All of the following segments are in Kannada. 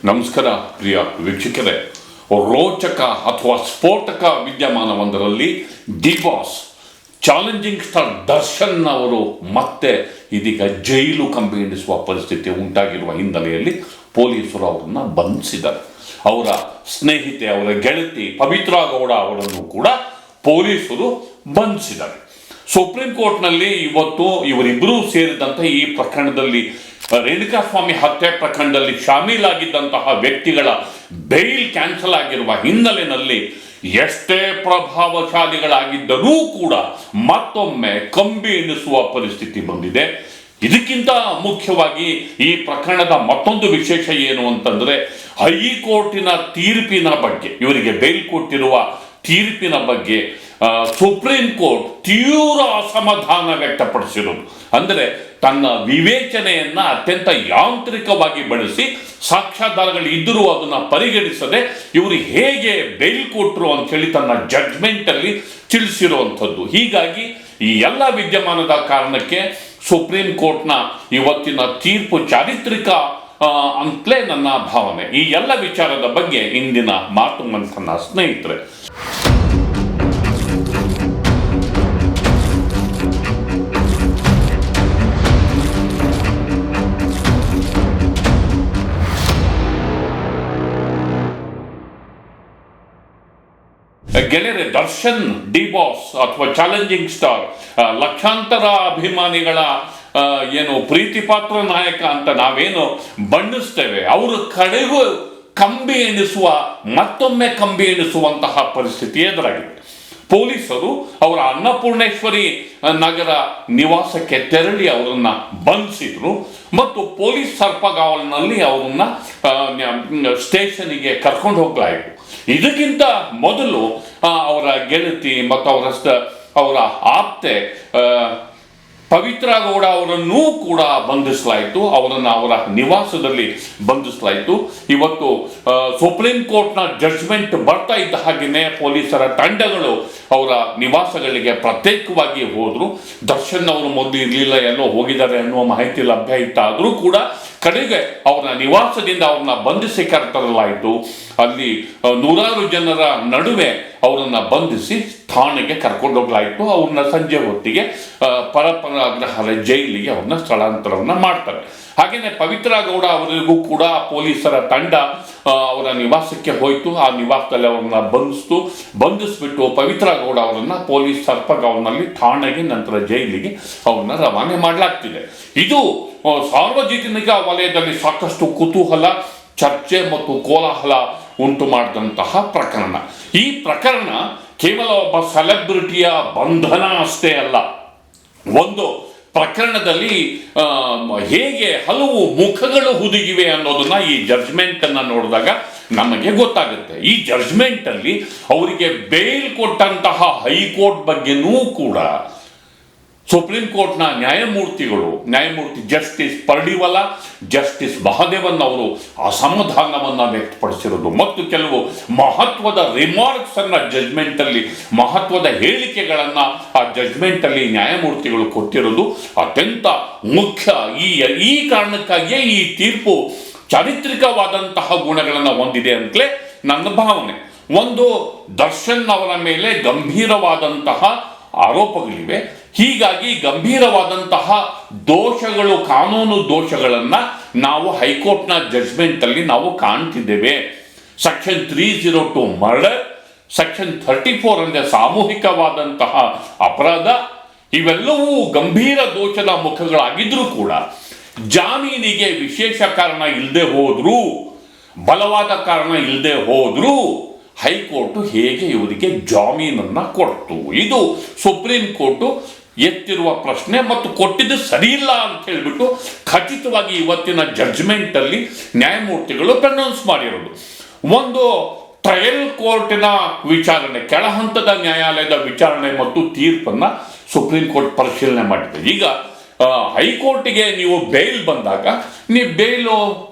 ನಮಸ್ಕಾರ ಪ್ರಿಯ ವೀಕ್ಷಕರೇ. ರೋಚಕ ಅಥವಾ ಸ್ಫೋಟಕ ವಿದ್ಯಮಾನವೊಂದರಲ್ಲಿ D boss challenging star Darshan ಅವರು ಮತ್ತೆ ಇದೀಗ ಜೈಲು ಕಂಬಿ ಎಣಿಸುವ ಪರಿಸ್ಥಿತಿ ಉಂಟಾಗಿರುವ ಹಿನ್ನೆಲೆಯಲ್ಲಿ ಪೊಲೀಸರು ಅವರನ್ನು ಬಂಧಿಸಿದ್ದಾರೆ. ಅವರ ಸ್ನೇಹಿತೆ, ಅವರ ಗೆಳತಿ ಪವಿತ್ರಾ ಗೌಡ ಅವರನ್ನು ಕೂಡ ಪೊಲೀಸರು ಬಂಧಿಸಿದ್ದಾರೆ. ಸುಪ್ರೀಂ ಕೋರ್ಟ್ನಲ್ಲಿ ಇವತ್ತು ಇವರಿಬ್ಬರೂ ಸೇರಿದಂತೆ ಈ ಪ್ರಕರಣದಲ್ಲಿ ರೇಣುಕಾಸ್ವಾಮಿ ಹತ್ಯೆ ಪ್ರಕರಣದಲ್ಲಿ ಶಾಮೀಲಾಗಿದ್ದಂತಹ ವ್ಯಕ್ತಿಗಳ ಬೇಲ್ ಕ್ಯಾನ್ಸಲ್ ಆಗಿರುವ ಹಿನ್ನೆಲೆಯಲ್ಲಿ ಎಷ್ಟೇ ಪ್ರಭಾವಶಾಲಿಗಳಾಗಿದ್ದರೂ ಕೂಡ ಮತ್ತೊಮ್ಮೆ ಕಂಬಿ ಎಣಿಸುವ ಪರಿಸ್ಥಿತಿ ಬಂದಿದೆ. ಇದಕ್ಕಿಂತ ಮುಖ್ಯವಾಗಿ ಈ ಪ್ರಕರಣದ ಮತ್ತೊಂದು ವಿಶೇಷ ಏನು ಅಂತಂದ್ರೆ, ಹೈಕೋರ್ಟಿನ ತೀರ್ಪಿನ ಬಗ್ಗೆ, ಇವರಿಗೆ ಬೇಲ್ ಕೊಟ್ಟಿರುವ ತೀರ್ಪಿನ ಬಗ್ಗೆ ಸುಪ್ರೀಂ ಕೋರ್ಟ್ ತೀವ್ರ ಅಸಮಾಧಾನ ವ್ಯಕ್ತಪಡಿಸಿರೋದು. ಅಂದರೆ ತನ್ನ ವಿವೇಚನೆಯನ್ನ ಅತ್ಯಂತ ಯಾಂತ್ರಿಕವಾಗಿ ಬಳಸಿ ಸಾಕ್ಷ್ಯಾಧಾರಗಳು ಇದ್ದರೂ ಅದನ್ನು ಪರಿಗಣಿಸದೆ ಇವರು ಹೇಗೆ ಬೇಲ್ ಕೊಟ್ಟರು ಅಂತ ಹೇಳಿ ತನ್ನ ಜಡ್ಜ್ಮೆಂಟ್ ಅಲ್ಲಿ ತಿಳಿಸಿರುವಂಥದ್ದು. ಹೀಗಾಗಿ ಈ ಎಲ್ಲ ವಿದ್ಯಮಾನದ ಕಾರಣಕ್ಕೆ ಸುಪ್ರೀಂ ಕೋರ್ಟ್ನ ಇವತ್ತಿನ ತೀರ್ಪು ಚಾರಿತ್ರಿಕ ಅಂತಲೇ ನನ್ನ ಭಾವನೆ. ಈ ಎಲ್ಲ ವಿಚಾರದ ಬಗ್ಗೆ ಇಂದಿನ ಮಾತು ಮಂಥನ ಸ್ನೇಹಿತರೆ. ಗೆಳೆಯರೆ, ದರ್ಶನ್ ಡಿ ಬಾಸ್ ಅಥವಾ ಚಾಲೆಂಜಿಂಗ್ ಸ್ಟಾರ್ ಲಕ್ಷಾಂತರ ಅಭಿಮಾನಿಗಳ ಏನು ಪ್ರೀತಿ ಪಾತ್ರ ನಾಯಕ ಅಂತ ನಾವೇನು ಬಣ್ಣಿಸ್ತೇವೆ, ಅವರು ಕಡೆಗೂ ಕಂಬಿ ಎಣಿಸುವ, ಮತ್ತೊಮ್ಮೆ ಕಂಬಿ ಎಣಿಸುವಂತಹ ಪರಿಸ್ಥಿತಿ ಎದುರಾಗಿದೆ. ಪೊಲೀಸರು ಅವರ ಅನ್ನಪೂರ್ಣೇಶ್ವರಿ ನಗರ ನಿವಾಸಕ್ಕೆ ತೆರಳಿ ಅವರನ್ನ ಬಂಧಿಸಿದ್ರು ಮತ್ತು ಪೊಲೀಸ್ ಸರ್ಪಗಾವಲಿನಲ್ಲಿ ಅವರನ್ನ ಸ್ಟೇಷನ್ಗೆ ಕರ್ಕೊಂಡು ಹೋಗಲಾಯಿತು. ಇದಕ್ಕಿಂತ ಮೊದಲು ಅವರ ಗೆಳತಿ ಮತ್ತು ಅವರ ಆಪ್ತೆ ಪವಿತ್ರಾ ಗೌಡ ಅವರನ್ನೂ ಕೂಡ ಬಂಧಿಸಲಾಯಿತು. ಅವರನ್ನು ಅವರ ನಿವಾಸದಲ್ಲಿ ಬಂಧಿಸಲಾಯಿತು. ಇವತ್ತು ಸುಪ್ರೀಂ ಕೋರ್ಟ್ನ ಜಡ್ಜ್ಮೆಂಟ್ ಬರ್ತಾ ಇದ್ದ ಹಾಗೆಯೇ ಪೊಲೀಸರ ತಂಡಗಳು ಅವರ ನಿವಾಸಗಳಿಗೆ ಪ್ರತ್ಯೇಕವಾಗಿ ಹೋದ್ರು. ದರ್ಶನ್ ಅವರು ಮೊದಲು ಇರಲಿಲ್ಲ, ಎಲ್ಲೋ ಹೋಗಿದ್ದಾರೆ ಅನ್ನುವ ಮಾಹಿತಿ ಲಭ್ಯ ಇತ್ತಾದರೂ ಕೂಡ ಕಡೆಗೆ ಅವರ ನಿವಾಸದಿಂದ ಅವ್ರನ್ನ ಬಂಧಿಸಿ ಕರೆತರಲಾಯಿತು. ಅಲ್ಲಿ ನೂರಾರು ಜನರ ನಡುವೆ ಅವರನ್ನ ಬಂಧಿಸಿ ಠಾಣೆಗೆ ಕರ್ಕೊಂಡೋಗ್ಲಾಯಿತು. ಅವ್ರನ್ನ ಸಂಜೆ ಹೊತ್ತಿಗೆ ಪರಪರಾಗ್ರಹಾರ ಜೈಲಿಗೆ ಅವ್ರನ್ನ ಸ್ಥಳಾಂತರವನ್ನ ಮಾಡ್ತಾರೆ. ಹಾಗೇನೆ ಪವಿತ್ರಾ ಗೌಡ ಅವರಿಗೂ ಕೂಡ ಪೊಲೀಸರ ತಂಡ ಅವರ ನಿವಾಸಕ್ಕೆ ಹೋಯಿತು. ಆ ನಿವಾಸದಲ್ಲಿ ಅವ್ರನ್ನ ಬಂಧಿಸ್ಬಿಟ್ಟು ಪವಿತ್ರಾ ಗೌಡ ಅವರನ್ನ ಪೊಲೀಸ್ ಸರ್ಪಗಾವಲಿನಲ್ಲಿ ಠಾಣೆಗೆ, ನಂತರ ಜೈಲಿಗೆ ಅವ್ರನ್ನ ರವಾನೆ ಮಾಡಲಾಗ್ತಿದೆ. ಇದು ಸಾರ್ವಜನಿಕ ವಲಯದಲ್ಲಿ ಸಾಕಷ್ಟು ಕುತೂಹಲ, ಚರ್ಚೆ ಮತ್ತು ಕೋಲಾಹಲ ಉಂಟು ಮಾಡಿದಂತಹ ಪ್ರಕರಣ. ಈ ಪ್ರಕರಣ ಕೇವಲ ಒಬ್ಬ ಸೆಲೆಬ್ರಿಟಿಯ ಬಂಧನ ಅಷ್ಟೇ ಅಲ್ಲ, ಒಂದು ಪ್ರಕರಣದಲ್ಲಿ ಹೇಗೆ ಹಲವು ಮುಖಗಳು ಹುದುಗಿವೆ ಅನ್ನೋದನ್ನ ಈ ಜಡ್ಜ್ಮೆಂಟ್ ಅನ್ನ ನೋಡಿದಾಗ ನಮಗೆ ಗೊತ್ತಾಗುತ್ತೆ. ಈ ಜಡ್ಜ್ಮೆಂಟ್ ಅಲ್ಲಿ ಅವರಿಗೆ ಬೇಲ್ ಕೊಟ್ಟಂತಹ ಹೈಕೋರ್ಟ್ ಬಗ್ಗೆನೂ ಕೂಡ ಸುಪ್ರೀಂ ಕೋರ್ಟ್ನ ನ್ಯಾಯಮೂರ್ತಿ ಜಸ್ಟಿಸ್ ಪರ್ಡಿವಲ, ಜಸ್ಟಿಸ್ ಮಹದೇವನ್ ಅವರು ಅಸಮಾಧಾನವನ್ನ ವ್ಯಕ್ತಪಡಿಸಿರೋದು ಮತ್ತು ಕೆಲವು ಮಹತ್ವದ ರಿಮಾರ್ಕ್ಸ್ ಅನ್ನ ಜಡ್ಜ್ಮೆಂಟ್ ಅಲ್ಲಿ, ಮಹತ್ವದ ಹೇಳಿಕೆಗಳನ್ನ ಆ ಜಡ್ಜ್ಮೆಂಟ್ ಅಲ್ಲಿ ನ್ಯಾಯಮೂರ್ತಿಗಳು ಕೊಟ್ಟಿರೋದು ಅತ್ಯಂತ ಮುಖ್ಯ. ಈ ಕಾರಣಕ್ಕಾಗಿಯೇ ಈ ತೀರ್ಪು ಚಾರಿತ್ರಿಕವಾದಂತಹ ಗುಣಗಳನ್ನು ಹೊಂದಿದೆ ಅಂತಲೇ ನನ್ನ ಭಾವನೆ. ಒಂದು, ದರ್ಶನ್ ಅವರ ಮೇಲೆ ಗಂಭೀರವಾದಂತಹ ಆರೋಪಗಳಿವೆ. ಹೀಗಾಗಿ ಗಂಭೀರವಾದಂತಹ ದೋಷಗಳು, ಕಾನೂನು ದೋಷಗಳನ್ನ ನಾವು ಹೈಕೋರ್ಟ್ನ ಜಡ್ಜ್ಮೆಂಟ್ ಅಲ್ಲಿ ನಾವು ಕಾಣ್ತಿದ್ದೇವೆ. ಸೆಕ್ಷನ್ 302 ಮರ್ಡರ್, ಸೆಕ್ಷನ್ 34 ಅಂದ್ರೆ ಸಾಮೂಹಿಕವಾದಂತಹ ಅಪರಾಧ, ಇವೆಲ್ಲವೂ ಗಂಭೀರ ದೋಷದ ಮುಖಗಳಾಗಿದ್ರೂ ಕೂಡ ಜಾಮೀನಿಗೆ ವಿಶೇಷ ಕಾರಣ ಇಲ್ಲದೆ ಹೋದ್ರೂ, ಬಲವಾದ ಕಾರಣ ಇಲ್ಲದೆ ಹೋದ್ರೂ ಹೈಕೋರ್ಟ್ ಹೇಗೆ ಇವರಿಗೆ ಜಾಮೀನನ್ನ ಕೊಡ್ತು? ಇದು ಸುಪ್ರೀಂ ಕೋರ್ಟ್ ಎತ್ತಿರುವ ಪ್ರಶ್ನೆ ಮತ್ತು ಕೊಟ್ಟಿದ್ದು ಸರಿಯಿಲ್ಲ ಅಂತ ಹೇಳ್ಬಿಟ್ಟು ಖಚಿತವಾಗಿ ಇವತ್ತಿನ ಜಡ್ಜ್ಮೆಂಟ್ ಅಲ್ಲಿ ನ್ಯಾಯಮೂರ್ತಿಗಳು ಪ್ರನೌನ್ಸ್ ಮಾಡಿರೋದು. ಒಂದು, ಟ್ರಯಲ್ ಕೋರ್ಟಿನ ವಿಚಾರಣೆ, ಕೆಳ ಹಂತದ ನ್ಯಾಯಾಲಯದ ವಿಚಾರಣೆ ಮತ್ತು ತೀರ್ಪನ್ನ ಸುಪ್ರೀಂ ಕೋರ್ಟ್ ಪರಿಶೀಲನೆ ಮಾಡಿದೆ. ಈಗ ಹೈಕೋರ್ಟಿಗೆ ನೀವು ಬೇಲ್ ಬಂದಾಗ ನೀವು ಬೇಲು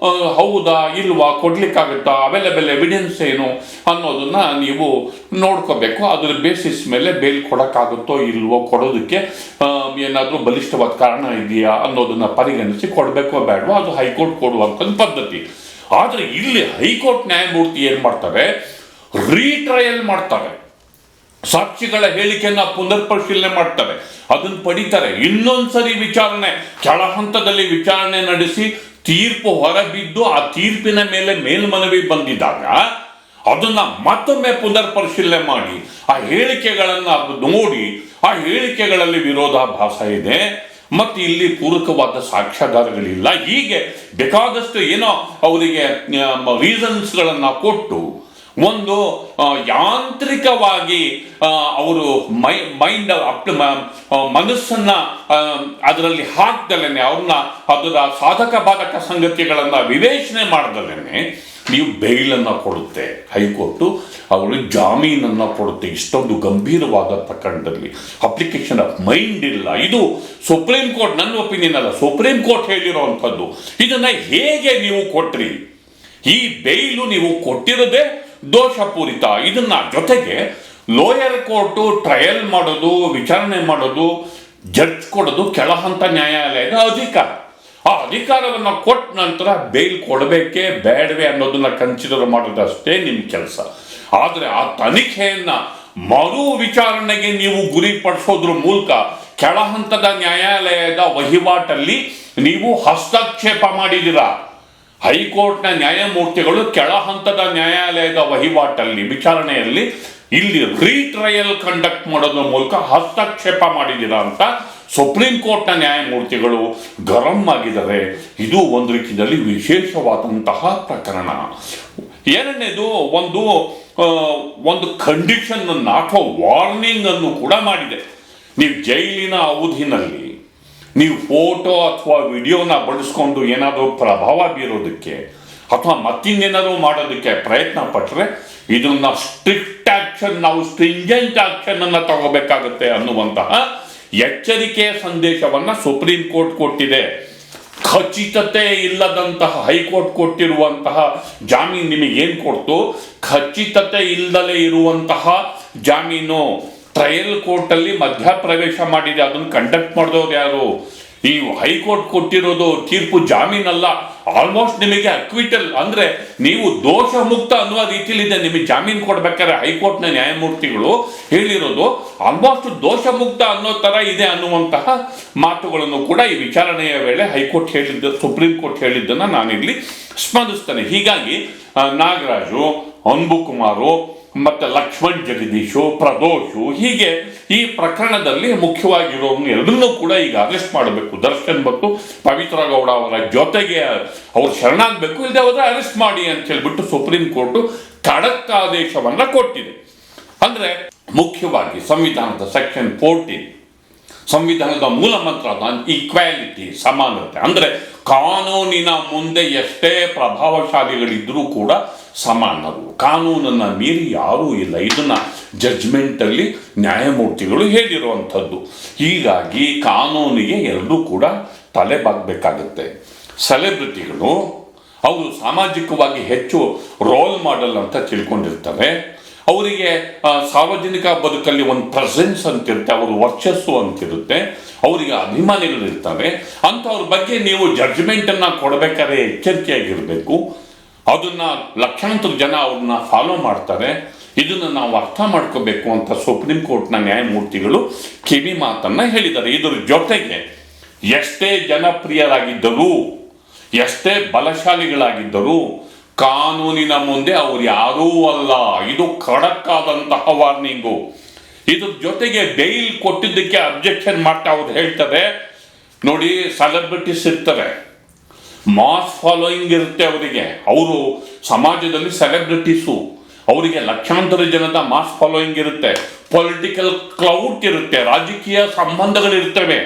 ಹೌದಾ ಇಲ್ವಾ, ಕೊಡ್ಲಿಕ್ಕಾಗುತ್ತಾ, ಅವೈಲೇಬಲ್ ಎವಿಡೆನ್ಸ್ ಏನು ಅನ್ನೋದನ್ನ ನೀವು ನೋಡ್ಕೋಬೇಕು. ಅದ್ರ ಬೇಸಿಸ್ ಮೇಲೆ ಬೇಲ್ ಕೊಡೋಕ್ಕಾಗುತ್ತೋ ಇಲ್ವೋ, ಕೊಡೋದಕ್ಕೆ ಏನಾದರೂ ಬಲಿಷ್ಠವಾದ ಕಾರಣ ಇದೆಯಾ ಅನ್ನೋದನ್ನ ಪರಿಗಣಿಸಿ ಕೊಡಬೇಕೋ ಬೇಡವೋ, ಅದು ಹೈಕೋರ್ಟ್ ಕೊಡುವಂಥದ್ದು ಪದ್ಧತಿ. ಆದರೆ ಇಲ್ಲಿ ಹೈಕೋರ್ಟ್ ನ್ಯಾಯಮೂರ್ತಿ ಏನು ಮಾಡ್ತಾರೆ, ರೀಟ್ರಯಲ್ ಮಾಡ್ತಾರೆ. ಸಾಕ್ಷಿಗಳ ಹೇಳಿಕೆಯನ್ನ ಪುನರ್ ಪರಿಶೀಲನೆ ಮಾಡ್ತಾರೆ, ಅದನ್ನು ಪಡಿತಾರೆ. ಇನ್ನೊಂದ್ಸರಿ ವಿಚಾರಣೆ, ಕೆಳ ಹಂತದಲ್ಲಿ ವಿಚಾರಣೆ ನಡೆಸಿ ತೀರ್ಪು ಹೊರಬಿದ್ದು ಆ ತೀರ್ಪಿನ ಮೇಲೆ ಮೇಲ್ಮನವಿ ಬಂದಿದ್ದಾಗ ಅದನ್ನ ಮತ್ತೊಮ್ಮೆ ಪುನರ್ ಪರಿಶೀಲನೆ ಮಾಡಿ ಆ ಹೇಳಿಕೆಗಳನ್ನು ನೋಡಿ ಆ ಹೇಳಿಕೆಗಳಲ್ಲಿ ವಿರೋಧಾಭಾಸ ಇದೆ ಮತ್ತು ಇಲ್ಲಿ ಪೂರಕವಾದ ಸಾಕ್ಷ್ಯಾಧಾರಗಳಿಲ್ಲ, ಹೀಗೆ ಬೇಕಾದಷ್ಟು ಏನೋ ಅವರಿಗೆ ರೀಸನ್ಸ್ಗಳನ್ನು ಕೊಟ್ಟು ಒಂದು ಯಾಂತ್ರಿಕವಾಗಿ ಅವರು ಮೈಂಡ್ ಮನಸ್ಸನ್ನ ಅದರಲ್ಲಿ ಹಾಕ್ದಲೇನೆ ಅವ್ರನ್ನ ಅದರ ಸಾಧಕ ಬಾಧಕ ಸಂಗತಿಗಳನ್ನು ವಿವೇಚನೆ ಮಾಡ್ದಲೇನೆ ನೀವು ಬೇಲನ್ನು ಕೊಡುತ್ತೆ ಹೈಕೋರ್ಟು, ಅವರು ಜಾಮೀನನ್ನು ಕೊಡುತ್ತೆ. ಇಷ್ಟೊಂದು ಗಂಭೀರವಾದ ಪ್ರಕರಣದಲ್ಲಿ ಅಪ್ಲಿಕೇಶನ್ ಆಫ್ ಮೈಂಡ್ ಇಲ್ಲ. ಇದು ಸುಪ್ರೀಂ ಕೋರ್ಟ್, ನನ್ನ ಒಪಿನಿಯನ್ ಅಲ್ಲ, ಸುಪ್ರೀಂ ಕೋರ್ಟ್ ಹೇಳಿರೋವಂಥದ್ದು. ಇದನ್ನ ಹೇಗೆ ನೀವು ಕೊಟ್ರಿ? ಈ ಬೇಯ್ಲು ನೀವು ಕೊಟ್ಟಿರದೆ ದೋಷಪೂರಿತ. ಇದನ್ನ ಜೊತೆಗೆ ಲೋಯರ್ ಕೋರ್ಟು ಟ್ರಯಲ್ ಮಾಡೋದು, ವಿಚಾರಣೆ ಮಾಡೋದು, ಜಡ್ಜ್ ಕೊಡೋದು ಕೆಳ ಹಂತ ನ್ಯಾಯಾಲಯದ ಅಧಿಕಾರ. ಆ ಅಧಿಕಾರವನ್ನು ಕೊಟ್ಟ ನಂತರ ಬೇಲ್ ಕೊಡಬೇಕೇ ಬೇಡವೇ ಅನ್ನೋದನ್ನ ಕನ್ಸಿಡರ್ ಮಾಡೋದಷ್ಟೇ ನಿಮ್ಮ ಕೆಲಸ. ಆದರೆ ಆ ತನಿಖೆಯನ್ನ ಮರು ವಿಚಾರಣೆಗೆ ನೀವು ಗುರಿಪಡಿಸೋದ್ರ ಮೂಲಕ ಕೆಳ ಹಂತದ ನ್ಯಾಯಾಲಯದ ವಹಿವಾಟಲ್ಲಿ ನೀವು ಹಸ್ತಕ್ಷೇಪ ಮಾಡಿದ್ದೀರಾ. ಹೈಕೋರ್ಟ್ನ ನ್ಯಾಯಮೂರ್ತಿಗಳು ಕೆಳ ಹಂತದ ನ್ಯಾಯಾಲಯದ ವಹಿವಾಟಲ್ಲಿ ವಿಚಾರಣೆಯಲ್ಲಿ ಇಲ್ಲಿ ರೀಟ್ರಯಲ್ ಕಂಡಕ್ಟ್ ಮಾಡೋದ್ರ ಮೂಲಕ ಹಸ್ತಕ್ಷೇಪ ಮಾಡಿದ್ದೀರಾ ಅಂತ ಸುಪ್ರೀಂ ಕೋರ್ಟ್ನ ನ್ಯಾಯಮೂರ್ತಿಗಳು ಗರಂ ಆಗಿದ್ದಾರೆ. ಇದು ಒಂದು ರೀತಿಯಲ್ಲಿ ವಿಶೇಷವಾದಂತಹ ಪ್ರಕರಣ. ಎರಡನೇದು ಒಂದು ಕಂಡೀಷನ್ ಅನ್ನು ಅಥವಾ ವಾರ್ನಿಂಗ್ ಅನ್ನು ಕೂಡ ಮಾಡಿದೆ. ನೀವು ಜೈಲಿನ ಅವಧಿನಲ್ಲಿ ನೀವು ಫೋಟೋ ಅಥವಾ ವಿಡಿಯೋನ ಬಳಸ್ಕೊಂಡು ಏನಾದರೂ ಪ್ರಭಾವ ಬೀರೋದಕ್ಕೆ ಅಥವಾ ಮತ್ತಿನ್ನೇನಾದರೂ ಮಾಡೋದಕ್ಕೆ ಪ್ರಯತ್ನ ಪಟ್ಟರೆ ಇದನ್ನ ಸ್ಟ್ರಿಕ್ಟ್ ಆಕ್ಷನ್, ನಾವು ಸ್ಟ್ರಿಂಜೆಂಟ್ ಆಕ್ಷನ್ ಅನ್ನು ತಗೋಬೇಕಾಗುತ್ತೆ ಅನ್ನುವಂತಹ ಎಚ್ಚರಿಕೆಯ ಸಂದೇಶವನ್ನ ಸುಪ್ರೀಂ ಕೋರ್ಟ್ ಕೊಟ್ಟಿದೆ. ಖಚಿತತೆ ಇಲ್ಲದಂತಹ ಹೈಕೋರ್ಟ್ ಕೊಟ್ಟಿರುವಂತಹ ಜಾಮೀನು ನಿಮಗೇನು ಕೊಡ್ತು? ಖಚಿತತೆ ಇಲ್ಲದಲೇ ಇರುವಂತಹ ಜಾಮೀನು ಟ್ರಯಲ್ ಕೋರ್ಟಲ್ಲಿ ಮಧ್ಯಪ್ರವೇಶ ಮಾಡಿದೆ. ಅದನ್ನು ಕಂಡಕ್ಟ್ ಮಾಡಿದವ್ರು ಯಾರು? ಈ ಹೈಕೋರ್ಟ್ ಕೊಟ್ಟಿರೋದು ತೀರ್ಪು ಜಾಮೀನಲ್ಲ, ಆಲ್ಮೋಸ್ಟ್ ನಿಮಗೆ ಅಕ್ವಿಟಲ್, ಅಂದ್ರೆ ನೀವು ದೋಷ ಮುಕ್ತ ಅನ್ನುವ ರೀತಿಯಲ್ಲಿದೆ. ನಿಮಗೆ ಜಾಮೀನು ಕೊಡ್ಬೇಕಾದ್ರೆ ಹೈಕೋರ್ಟ್ನ ನ್ಯಾಯಮೂರ್ತಿಗಳು ಹೇಳಿರೋದು ಆಲ್ಮೋಸ್ಟ್ ದೋಷ ಮುಕ್ತ ಅನ್ನೋ ತರ ಇದೆ ಅನ್ನುವಂತಹ ಮಾತುಗಳನ್ನು ಕೂಡ ಈ ವಿಚಾರಣೆಯ ವೇಳೆ ಹೈಕೋರ್ಟ್ ಹೇಳಿದ್ದ, ಸುಪ್ರೀಂ ಕೋರ್ಟ್ ಹೇಳಿದ್ದನ್ನು ನಾನಿಲ್ಲಿ ಸ್ಮರಿಸ್ತೇನೆ. ಹೀಗಾಗಿ ನಾಗರಾಜು, ಅನ್ಬುಕುಮಾರು ಮತ್ತೆ ಲಕ್ಷ್ಮಣ್ ಜಗದೀಶು, ಪ್ರದೋಷು, ಹೀಗೆ ಈ ಪ್ರಕರಣದಲ್ಲಿ ಮುಖ್ಯವಾಗಿರೋನು ಎರಡನ್ನೂ ಕೂಡ ಈಗ ಅರೆಸ್ಟ್ ಮಾಡಬೇಕು. ದರ್ಶನ್ ಮತ್ತು ಪವಿತ್ರ ಗೌಡ ಅವರ ಜೊತೆಗೆ ಅವ್ರು ಶರಣಾಗಬೇಕು, ಇಲ್ಲದೆ ಹೋದ್ರೆ ಅರೆಸ್ಟ್ ಮಾಡಿ ಅಂತ ಹೇಳ್ಬಿಟ್ಟು ಸುಪ್ರೀಂ ಕೋರ್ಟ್ ಖಡಕ್ ಆದೇಶವನ್ನ ಕೊಟ್ಟಿದೆ. ಅಂದ್ರೆ ಮುಖ್ಯವಾಗಿ ಸಂವಿಧಾನದ ಸೆಕ್ಷನ್ 14, ಸಂವಿಧಾನದ ಮೂಲ ಮಂತ್ರ ಈಕ್ವಾಲಿಟಿ, ಸಮಾನತೆ. ಅಂದ್ರೆ ಕಾನೂನಿನ ಮುಂದೆ ಎಷ್ಟೇ ಪ್ರಭಾವಶಾಲಿಗಳಿದ್ರೂ ಕೂಡ ಸಮಾನರು, ಕಾನೂನನ್ನು ಮೀರಿ ಯಾರೂ ಇಲ್ಲ. ಇದನ್ನ ಜಡ್ಜ್ಮೆಂಟ್ ಅಲ್ಲಿ ನ್ಯಾಯಮೂರ್ತಿಗಳು ಹೇಳಿರುವಂಥದ್ದು. ಹೀಗಾಗಿ ಕಾನೂನಿಗೆ ಎಲ್ಲರೂ ಕೂಡ ತಲೆ ಬಾಗಬೇಕಾಗುತ್ತೆ. ಸೆಲೆಬ್ರಿಟಿಗಳು ಅವರು ಸಾಮಾಜಿಕವಾಗಿ ಹೆಚ್ಚು ರೋಲ್ ಮಾಡೆಲ್ ಅಂತ ತಿಳ್ಕೊಂಡಿರ್ತಾರೆ. ಅವರಿಗೆ ಸಾರ್ವಜನಿಕ ಬದುಕಲ್ಲಿ ಒಂದು ಪ್ರೆಸೆನ್ಸ್ ಅಂತಿರುತ್ತೆ, ಅವರು ವರ್ಚಸ್ಸು ಅಂತಿರುತ್ತೆ, ಅವರಿಗೆ ಅಭಿಮಾನಿಗಳಿರ್ತಾರೆ. ಅಂಥವ್ರ ಬಗ್ಗೆ ನೀವು ಜಡ್ಜ್ಮೆಂಟನ್ನು ಕೊಡಬೇಕಾದ್ರೆ ಎಚ್ಚರಿಕೆಯಾಗಿರಬೇಕು. ಅದನ್ನ ಲಕ್ಷಾಂತರ ಜನ ಅವ್ರನ್ನ ಫಾಲೋ ಮಾಡ್ತಾರೆ. ಇದನ್ನು ನಾವು ಅರ್ಥ ಮಾಡ್ಕೋಬೇಕು ಅಂತ ಸುಪ್ರೀಂ ಕೋರ್ಟ್ನ ನ್ಯಾಯಮೂರ್ತಿಗಳು ಕಿವಿ ಮಾತನ್ನ ಹೇಳಿದ್ದಾರೆ. ಇದರ ಜೊತೆಗೆ ಎಷ್ಟೇ ಜನಪ್ರಿಯರಾಗಿದ್ದರೂ, ಎಷ್ಟೇ ಬಲಶಾಲಿಗಳಾಗಿದ್ದರೂ ಕಾನೂನಿನ ಮುಂದೆ ಅವ್ರು ಯಾರೂ ಅಲ್ಲ. ಇದು ಖಡಕ್ ಆದಂತಹ ವಾರ್ನಿಂಗು. ಇದ್ರ ಜೊತೆಗೆ ಬೇಲ್ ಕೊಟ್ಟಿದ್ದಕ್ಕೆ ಅಬ್ಜೆಕ್ಷನ್ ಮಾಡ್ತಾ ಅವ್ರು ಹೇಳ್ತಾರೆ, ನೋಡಿ ಸೆಲೆಬ್ರಿಟೀಸ್ ಇರ್ತಾರೆ, ಮಾಸ್ ಫಾಲೋಯಿಂಗ್ ಇರುತ್ತೆ ಅವರಿಗೆ, ಅವರು ಸಮಾಜದಲ್ಲಿ ಸೆಲೆಬ್ರಿಟೀಸು, ಅವರಿಗೆ ಲಕ್ಷಾಂತರ ಜನದ ಮಾಸ್ ಫಾಲೋಯಿಂಗ್ ಇರುತ್ತೆ, ಪೊಲಿಟಿಕಲ್ ಕ್ಲೌಟ್ ಇರುತ್ತೆ, ರಾಜಕೀಯ ಸಂಬಂಧಗಳಿರ್ತವೆ,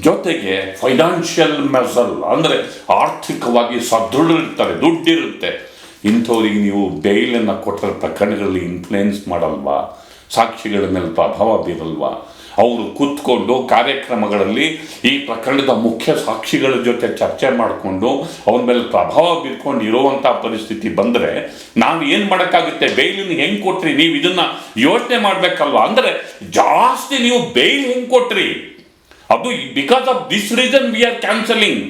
ಜೊತೆಗೆ ಫೈನಾನ್ಷಿಯಲ್ ಮೆಸಲ್ ಅಂದರೆ ಆರ್ಥಿಕವಾಗಿ ಸದೃಢರಿರ್ತಾರೆ, ದುಡ್ಡಿರುತ್ತೆ. ಇಂಥವ್ರಿಗೆ ನೀವು ಬೇಲನ್ನು ಕೊಟ್ಟರೆ ಪ್ರಕರಣಗಳಲ್ಲಿ ಇನ್ಫ್ಲುಯೆನ್ಸ್ ಮಾಡಲ್ವಾ? ಸಾಕ್ಷಿಗಳ ಮೇಲೆ ಪ್ರಭಾವ ಬೀರಲ್ವಾ? ಅವರು ಕೂತ್ಕೊಂಡು ಕಾರ್ಯಕ್ರಮಗಳಲ್ಲಿ ಈ ಪ್ರಕರಣದ ಮುಖ್ಯ ಸಾಕ್ಷಿಗಳ ಜೊತೆ ಚರ್ಚೆ ಮಾಡಿಕೊಂಡು ಅವನ ಮೇಲೆ ಪ್ರಭಾವ ಬೀರ್ಕೊಂಡು ಇರುವಂಥ ಪರಿಸ್ಥಿತಿ ಬಂದರೆ ನಾವು ಏನು ಮಾಡೋಕ್ಕಾಗುತ್ತೆ? ಬೇಯ್ಲನ್ನು ಹೆಂಗೆ ಕೊಟ್ರಿ? ನೀವು ಇದನ್ನು ಯೋಚನೆ ಮಾಡಬೇಕಲ್ವಾ? ಅಂದರೆ ಜಾಸ್ತಿ ನೀವು ಬೇಯ್ಲ್ ಹೆಂಗೆ ಕೊಟ್ರಿ? ಅದು because of this reason we are cancelling.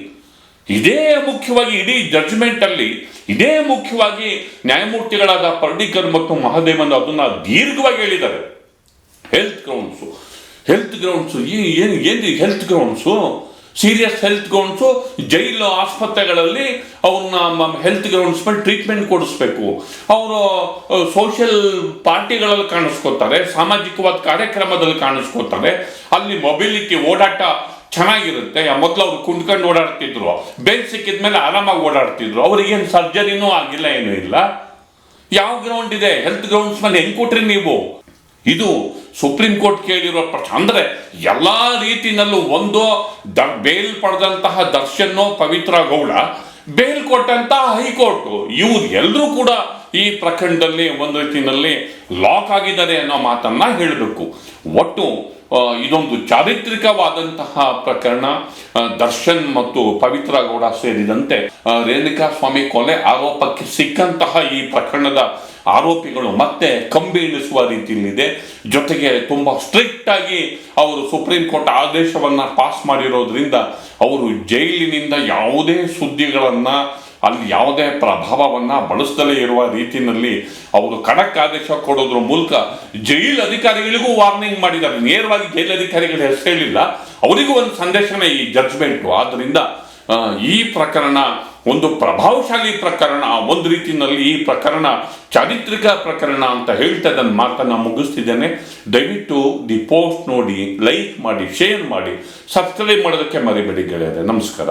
ಇದೇ ಮುಖ್ಯವಾಗಿ ಇಡೀ ಜಡ್ಜ್ಮೆಂಟ್ ಅಲ್ಲಿ ಇದೇ ಮುಖ್ಯವಾಗಿ ನ್ಯಾಯಮೂರ್ತಿಗಳಾದ ಪರ್ಡಿಕರ್ ಮತ್ತು ಮಹಾದೇವನ್ ಅದನ್ನ ದೀರ್ಘವಾಗಿ ಹೇಳಿದ್ದಾರೆ. ಹೆಲ್ತ್ ಗ್ರೌಂಡ್ಸು ಏನು health grounds, serious health grounds, jail ಆಸ್ಪತ್ರೆಗಳಲ್ಲಿ ಅವ್ರನ್ನ ಹೆಲ್ತ್ ಗ್ರೌಂಡ್ಸ್ ಮೇಲೆ ಟ್ರೀಟ್ಮೆಂಟ್ ಕೊಡಿಸ್ಬೇಕು. ಅವರು ಸೋಷಿಯಲ್ ಪಾರ್ಟಿಗಳಲ್ಲಿ ಕಾಣಿಸ್ಕೋತಾರೆ, ಸಾಮಾಜಿಕವಾದ ಕಾರ್ಯಕ್ರಮದಲ್ಲಿ ಕಾಣಿಸ್ಕೋತಾರೆ, ಅಲ್ಲಿ ಮೊಬಿಲಿಟಿ ಓಡಾಟ ಚೆನ್ನಾಗಿರುತ್ತೆ. ಮೊದಲು ಅವ್ರು ಕುಂಡ್ಕೊಂಡು ಓಡಾಡ್ತಿದ್ರು, ಬೇಲ್ ಸಿಕ್ಕಿದ್ಮೇಲೆ ಆರಾಮಾಗಿ ಓಡಾಡ್ತಿದ್ರು. ಅವ್ರಿಗೇನು ಸರ್ಜರಿನೂ ಆಗಿಲ್ಲ, ಏನೂ ಇಲ್ಲ. ಯಾವ ಗ್ರೌಂಡ್ ಇದೆ? ಹೆಲ್ತ್ ಗ್ರೌಂಡ್ಸ್ ಮೇಲೆ ಹೆಂಗೆ ಕೊಟ್ರಿ ನೀವು? ಇದು ಸುಪ್ರೀಂ ಕೋರ್ಟ್ ಕೇಳಿರೋ ಪ್ರಶ್ನೆ. ಅಂದ್ರೆ ಎಲ್ಲ ರೀತಿನಲ್ಲೂ ಒಂದು ಬೇಲ್ ಪಡೆದಂತಹ ದರ್ಶನ್, ಪವಿತ್ರ ಗೌಡ, ಬೇಲ್ ಕೊಟ್ಟಂತಹ ಹೈಕೋರ್ಟ್, ಇವ್ರು ಎಲ್ಲರೂ ಕೂಡ ಈ ಪ್ರಕರಣದಲ್ಲಿ ಒಂದು ರೀತಿಯಲ್ಲಿ ಲಾಕ್ ಆಗಿದ್ದಾರೆ ಅನ್ನೋ ಮಾತನ್ನ ಹೇಳಬೇಕು. ಒಟ್ಟು ಇದೊಂದು ಚಾರಿತ್ರಿಕವಾದಂತಹ ಪ್ರಕರಣ. ದರ್ಶನ್ ಮತ್ತು ಪವಿತ್ರ ಗೌಡ ಸೇರಿದಂತೆ ರೇಣುಕಾ ಸ್ವಾಮಿ ಕೊಲೆ ಆರೋಪಕ್ಕೆ ಸಿಕ್ಕಂತಹ ಈ ಪ್ರಕರಣದ ಆರೋಪಿಗಳು ಮತ್ತೆ ಕಂಬಿ ಇಳಿಸುವ ರೀತಿಯಲ್ಲಿದೆ. ಜೊತೆಗೆ ತುಂಬಾ ಸ್ಟ್ರಿಕ್ಟ್ ಆಗಿ ಅವರು ಸುಪ್ರೀಂ ಕೋರ್ಟ್ ಆದೇಶವನ್ನ ಪಾಸ್ ಮಾಡಿರೋದ್ರಿಂದ ಅವರು ಜೈಲಿನಿಂದ ಯಾವುದೇ ಸುದ್ದಿಗಳನ್ನ, ಅಲ್ಲಿ ಯಾವುದೇ ಪ್ರಭಾವವನ್ನ ಬಳಸದಲೇ ಇರುವ ರೀತಿಯಲ್ಲಿ ಅವರು ಖಡಕ್ ಆದೇಶ ಕೊಡೋದ್ರ ಮೂಲಕ ಜೈಲ್ ಅಧಿಕಾರಿಗಳಿಗೂ ವಾರ್ನಿಂಗ್ ಮಾಡಿದ್ದಾರೆ. ನೇರವಾಗಿ ಜೈಲ್ ಅಧಿಕಾರಿಗಳ ಹೆಸರು ಹೇಳಿಲ್ಲ, ಅವರಿಗೂ ಒಂದು ಸಂದೇಶನೇ ಈ ಜಡ್ಜ್ಮೆಂಟು. ಆದ್ದರಿಂದ ಈ ಪ್ರಕರಣ ಒಂದು ಪ್ರಭಾವಶಾಲಿ ಪ್ರಕರಣ, ಒಂದು ರೀತಿಯಲ್ಲಿ ಈ ಪ್ರಕರಣ ಚಾರಿತ್ರಿಕ ಪ್ರಕರಣ ಅಂತ ಹೇಳ್ತಾ ನನ್ನ ಮಾತನ್ನ ಮುಗಿಸ್ತಿದ್ದೇನೆ. ದಯವಿಟ್ಟು ದಿ ಪೋಸ್ಟ್ ನೋಡಿ, ಲೈಕ್ ಮಾಡಿ, ಶೇರ್ ಮಾಡಿ, ಸಬ್ಸ್ಕ್ರೈಬ್ ಮಾಡೋದಕ್ಕೆ ಮರಿಬೇಡಿ ಗೆಳೆಯರೆ. ನಮಸ್ಕಾರ.